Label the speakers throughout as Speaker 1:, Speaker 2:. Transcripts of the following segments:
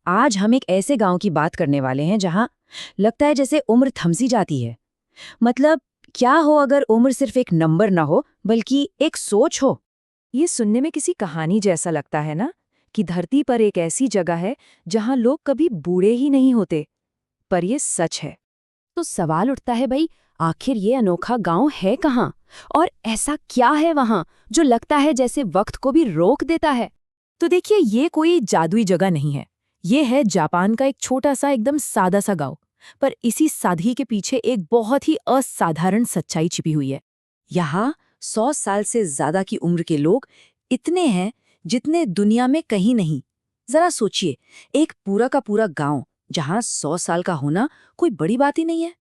Speaker 1: आज हम एक ऐसे गांव की बात करने वाले हैं जहां लगता है जैसे उम्र थमसी जाती है। मतलब क्या हो अगर उम्र सिर्फ एक नंबर ना हो बल्कि एक सोच हो।
Speaker 2: ये सुनने में किसी कहानी जैसा लगता है ना, कि धरती पर एक ऐसी जगह है जहां लोग कभी बूढ़े ही नहीं होते। पर ये सच है।
Speaker 1: तो सवाल उठता है भाई, आखिर ये अनोखा गांव है कहाँ और ऐसा क्या है वहां जो लगता है जैसे वक्त को भी रोक देता है।
Speaker 2: तो देखिए, ये कोई जादुई जगह नहीं है। ये है जापान का एक छोटा सा एकदम सादा सा गांव। पर इसी सादगी के पीछे एक बहुत ही असाधारण सच्चाई छिपी हुई है।
Speaker 1: यहाँ 100 साल से ज्यादा की उम्र के लोग इतने हैं जितने दुनिया में कहीं नहीं। जरा सोचिए, एक पूरा का पूरा गांव जहां 100 साल का होना कोई बड़ी बात ही नहीं है।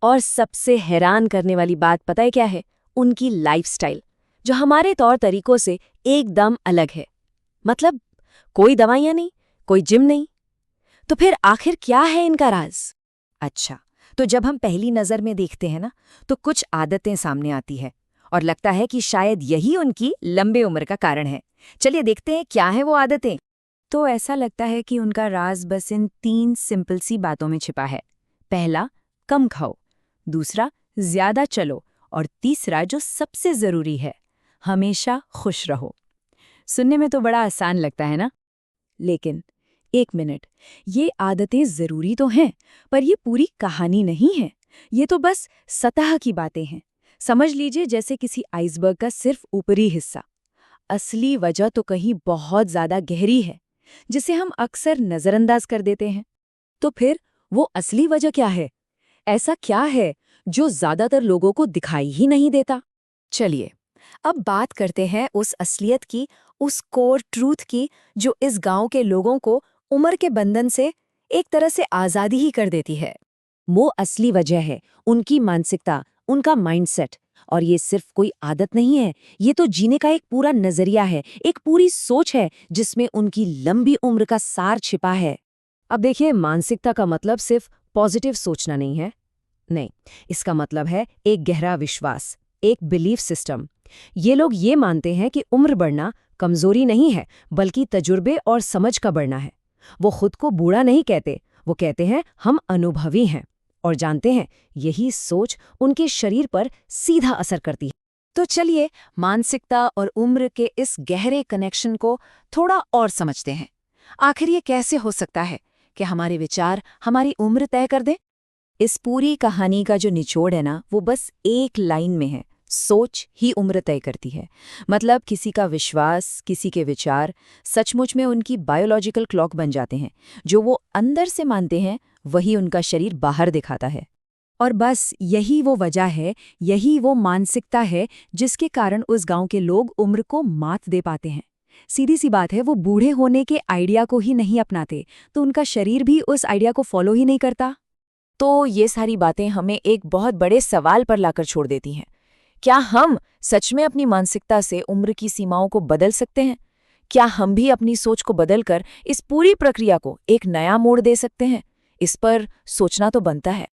Speaker 1: और सबसे हैरान करने वाली बात पता है क्या है? उनकी लाइफस्टाइल, जो हमारे तौर तरीकों से एकदम अलग है। मतलब कोई दवाइयां नहीं, कोई जिम नहीं। तो फिर आखिर क्या है इनका राज? अच्छा, तो जब हम पहली नजर में देखते हैं ना, तो कुछ आदतें सामने आती है और लगता है कि शायद यही उनकी लंबे उम्र का कारण है। चलिए देखते हैं क्या है वो आदतें। तो ऐसा लगता है कि उनका राज बस इन 3 सिंपल सी बातों में छिपा है। पहला, कम खाओ। दूसरा, ज्यादा चलो। और तीसरा, जो सबसे जरूरी है, हमेशा खुश रहो। सुनने में तो बड़ा आसान लगता है ना, लेकिन एक मिनट, ये आदतें जरूरी तो हैं, पर ये पूरी कहानी नहीं है। ये तो बस सतह की बातें हैं। समझ लीजिए जैसे किसी आइसबर्ग का सिर्फ ऊपरी हिस्सा। असली वजह तो कहीं बहुत ज्यादा गहरी है, जिसे हम अक्सर नजरअंदाज कर देते हैं। तो फिर वो असली वजह क्या है? ऐसा क्या है जो ज्यादातर लोगों को दिखाई ही नहीं देता? चलिए अब बात करते हैं उस असलियत की, उस कोर ट्रूथ की, जो इस गांव के लोगों को उम्र के बंधन से एक तरह से आजादी ही कर देती है। वो असली वजह है उनकी मानसिकता, उनका माइंडसेट। और ये सिर्फ कोई आदत नहीं है, ये तो जीने का एक पूरा नजरिया है, एक पूरी सोच है जिसमें उनकी लंबी उम्र का सार छिपा है। अब देखिए, मानसिकता का मतलब सिर्फ पॉजिटिव सोचना नहीं है। नहीं, इसका मतलब है एक गहरा विश्वास, एक बिलीफ सिस्टम। ये लोग ये मानते हैं कि उम्र बढ़ना कमजोरी नहीं है, बल्कि तजुर्बे और समझ का बढ़ना है। वो खुद को बूढ़ा नहीं कहते, वो कहते हैं हम अनुभवी हैं। और जानते हैं, यही सोच उनके शरीर पर सीधा असर करती है। तो चलिए मानसिकता और उम्र के इस गहरे कनेक्शन को थोड़ा और समझते हैं। आखिर ये कैसे हो सकता है कि हमारे विचार हमारी उम्र तय कर दें? इस पूरी कहानी का जो निचोड़ है ना, वो बस एक लाइन में है, सोच ही उम्र तय करती है। मतलब किसी का विश्वास, किसी के विचार सचमुच में उनकी बायोलॉजिकल क्लॉक बन जाते हैं। जो वो अंदर से मानते हैं वही उनका शरीर बाहर दिखाता है। और बस यही वो वजह है, यही वो मानसिकता है जिसके कारण उस गांव के लोग उम्र को मात दे पाते हैं। सीधी सी बात है, वो बूढ़े होने के आइडिया को ही नहीं अपनाते, तो उनका शरीर भी उस आइडिया को फॉलो ही नहीं करता। तो ये सारी बातें हमें एक बहुत बड़े सवाल पर लाकर छोड़ देती हैं। क्या हम सच में अपनी मानसिकता से उम्र की सीमाओं को बदल सकते हैं? क्या हम भी अपनी सोच को बदलकर इस पूरी प्रक्रिया को एक नया मोड़ दे सकते हैं? इस पर सोचना तो बनता है।